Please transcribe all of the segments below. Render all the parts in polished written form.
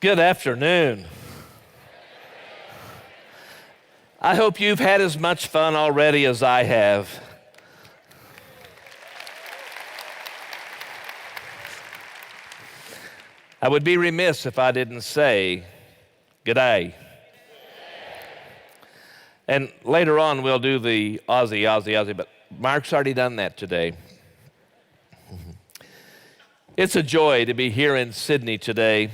Good afternoon. I hope you've had as much fun already as I have. I would be remiss if I didn't say g'day. And later on we'll do the Aussie, but Mark's already done that today. It's a joy to be here in Sydney today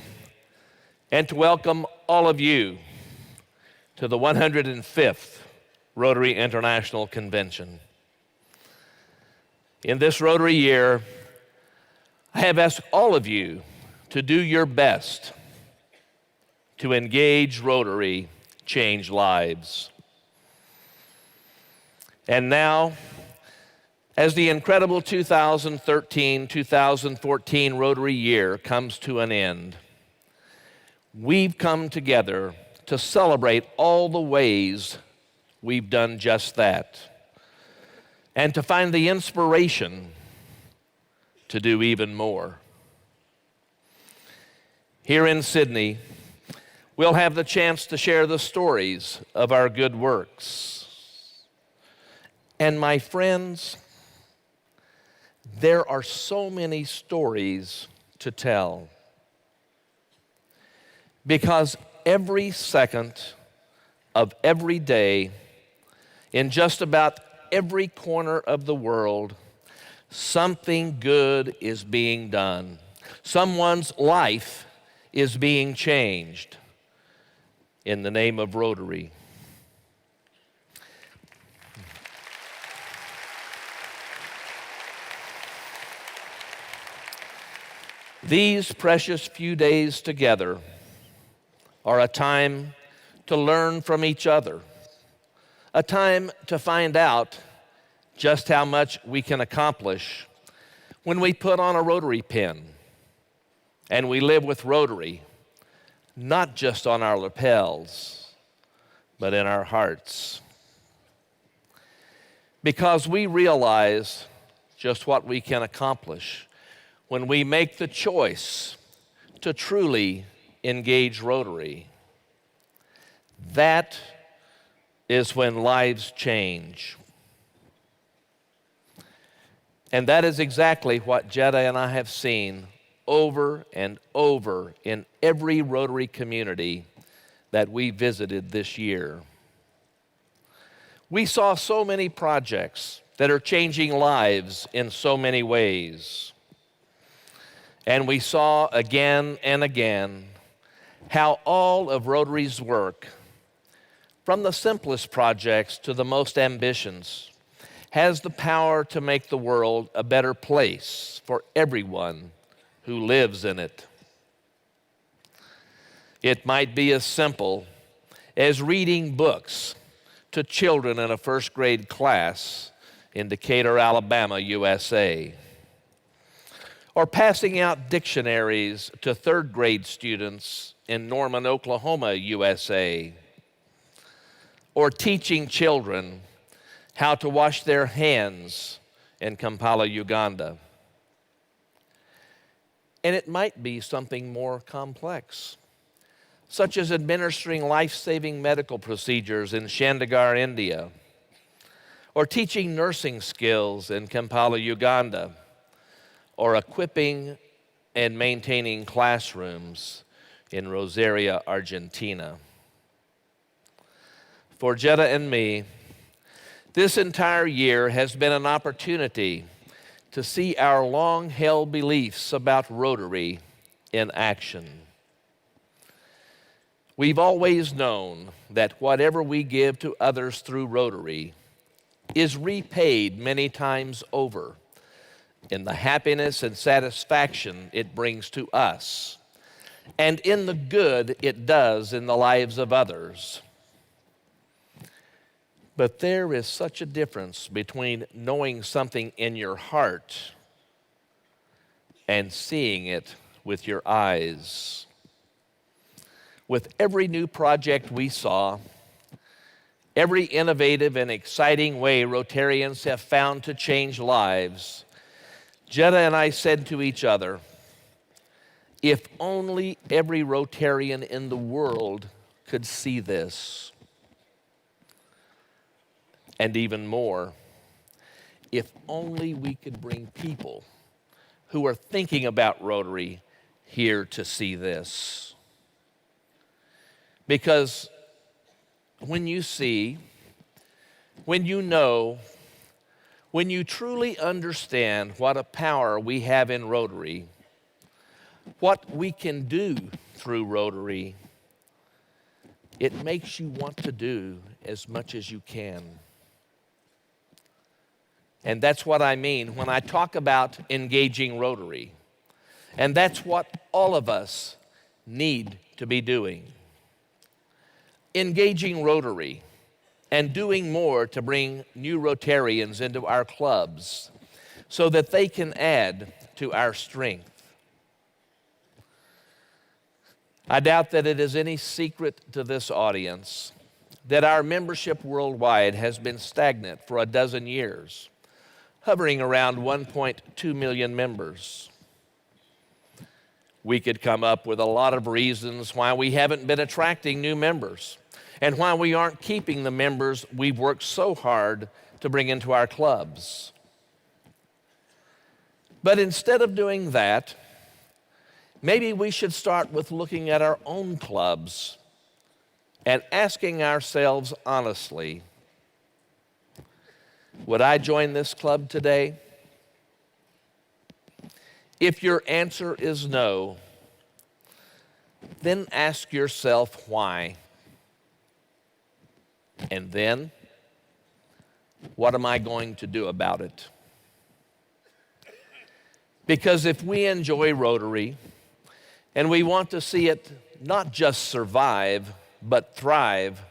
and to welcome all of you to the 105th Rotary International Convention. In this Rotary year, I have asked all of you to do your best to engage Rotary, change lives. And now, as the incredible 2013-2014 Rotary year comes to an end, we've come together to celebrate all the ways we've done just that, and to find the inspiration to do even more. Here in Sydney, we'll have the chance to share the stories of our good works. And my friends, there are so many stories to tell, because every second of every day, in just about every corner of the world, something good is being done. Someone's life is being changed in the name of Rotary. These precious few days together are a time to learn from each other, a time to find out just how much we can accomplish when we put on a Rotary pin and we live with Rotary, not just on our lapels, but in our hearts. Because we realize just what we can accomplish when we make the choice to truly engage Rotary. That is when lives change. And that is exactly what Jetta and I have seen over and over in every Rotary community that we visited this year. We saw so many projects that are changing lives in so many ways. And we saw again and again how all of Rotary's work, from the simplest projects to the most ambitious, has the power to make the world a better place for everyone who lives in it. It might be as simple as reading books to children in a first grade class in Decatur, Alabama, USA. Or passing out dictionaries to third grade students in Norman, Oklahoma, USA. Or teaching children how to wash their hands in Kampala, Uganda. And it might be something more complex, such as administering life-saving medical procedures in Chandigarh, India, or teaching nursing skills in Kampala, Uganda, or equipping and maintaining classrooms in Rosario, Argentina. For Jetta and me, this entire year has been an opportunity to see our long-held beliefs about Rotary in action. We've always known that whatever we give to others through Rotary is repaid many times over in the happiness and satisfaction it brings to us, and in the good it does in the lives of others. But there is such a difference between knowing something in your heart and seeing it with your eyes. With every new project we saw, every innovative and exciting way Rotarians have found to change lives, Jetta and I said to each other, If only every Rotarian in the world could see this. And even more, if only we could bring people who are thinking about Rotary here to see this. Because when you see, when you know, when you truly understand what a power we have in Rotary, what we can do through Rotary, it makes you want to do as much as you can. And that's what I mean when I talk about engaging Rotary. And that's what all of us need to be doing. Engaging Rotary and doing more to bring new Rotarians into our clubs so that they can add to our strength. I doubt that it is any secret to this audience that our membership worldwide has been stagnant for a dozen years, hovering around 1.2 million members. We could come up with a lot of reasons why we haven't been attracting new members and why we aren't keeping the members we've worked so hard to bring into our clubs. But instead of doing that, maybe we should start with looking at our own clubs and asking ourselves honestly, would I join this club today? If your answer is no, then ask yourself why. And then, what am I going to do about it? Because if we enjoy Rotary and we want to see it not just survive, but thrive,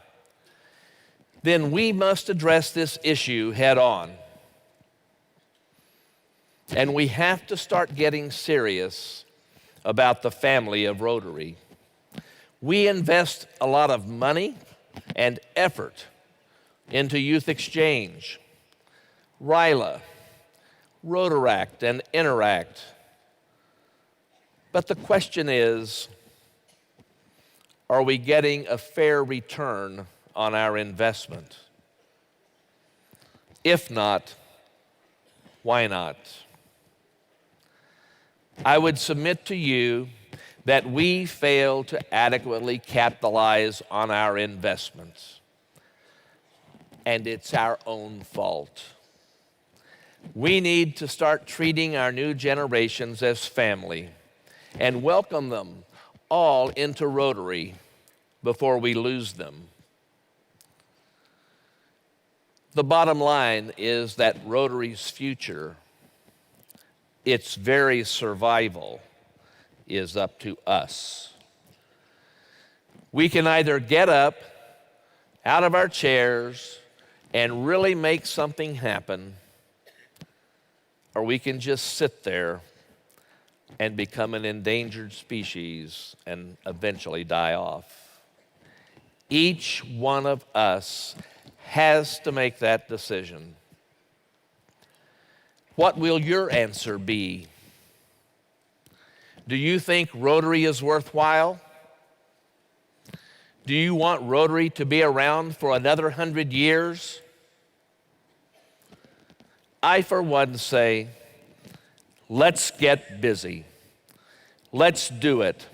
then we must address this issue head on. And we have to start getting serious about the family of Rotary. We invest a lot of money and effort into Youth Exchange, RYLA, Rotaract, and Interact. But the question is, are we getting a fair return on our investment? If not, why not? I would submit to you that we fail to adequately capitalize on our investments. And it's our own fault. We need to start treating our new generations as family and welcome them all into Rotary before we lose them. The bottom line is that Rotary's future, its very survival, is up to us. We can either get up out of our chairs and really make something happen, or we can just sit there and become an endangered species and eventually die off. Each one of us has to make that decision. What will your answer be? Do you think Rotary is worthwhile? Do you want Rotary to be around for another 100 years? I, for one, say, let's get busy. Let's do it,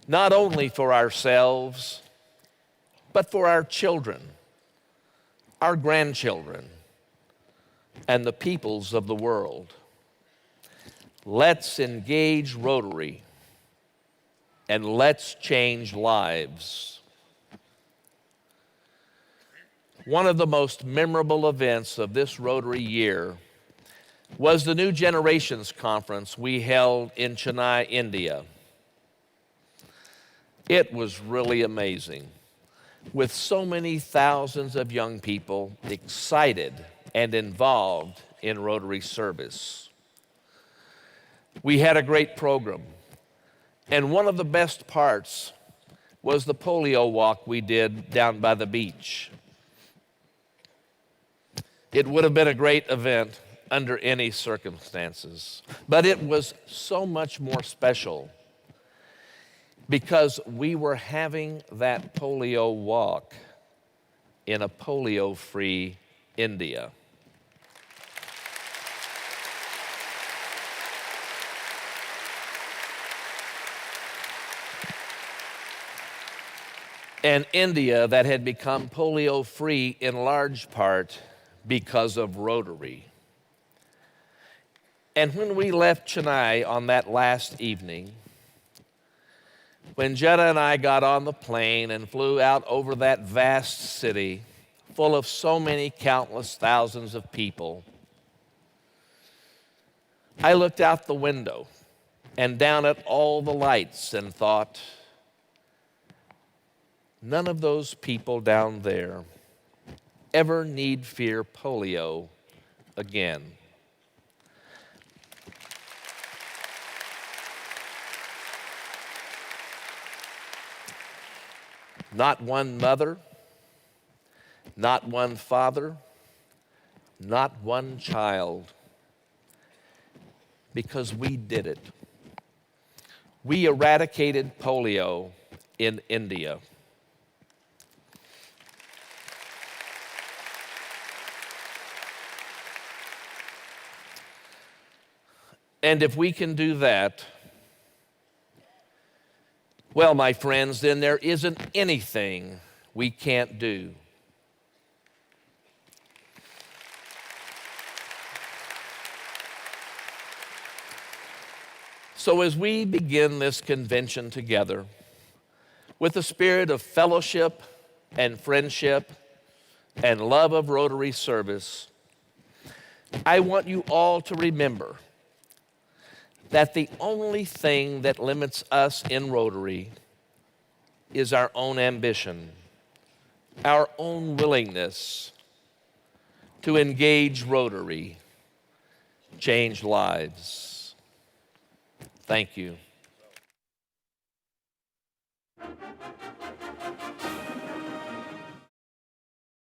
not only for ourselves, but for our children, our grandchildren, and the peoples of the world. Let's engage Rotary, and let's change lives. One of the most memorable events of this Rotary year was the New Generations Conference we held in Chennai, India. It was really amazing, with so many thousands of young people excited and involved in Rotary service. We had a great program, and one of the best parts was the polio walk we did down by the beach. It would have been a great event under any circumstances, but it was so much more special because we were having that polio walk in a polio-free India. An India that had become polio-free in large part because of Rotary. And when we left Chennai on that last evening, when Jetta and I got on the plane and flew out over that vast city full of so many countless thousands of people, I looked out the window and down at all the lights and thought, none of those people down there ever need fear polio again. Not one mother, not one father, not one child, because we did it. We eradicated polio in India. And if we can do that, well, my friends, then there isn't anything we can't do. So as we begin this convention together, with a spirit of fellowship and friendship and love of Rotary service, I want you all to remember that the only thing that limits us in Rotary is our own ambition, our own willingness to engage Rotary, change lives. Thank you.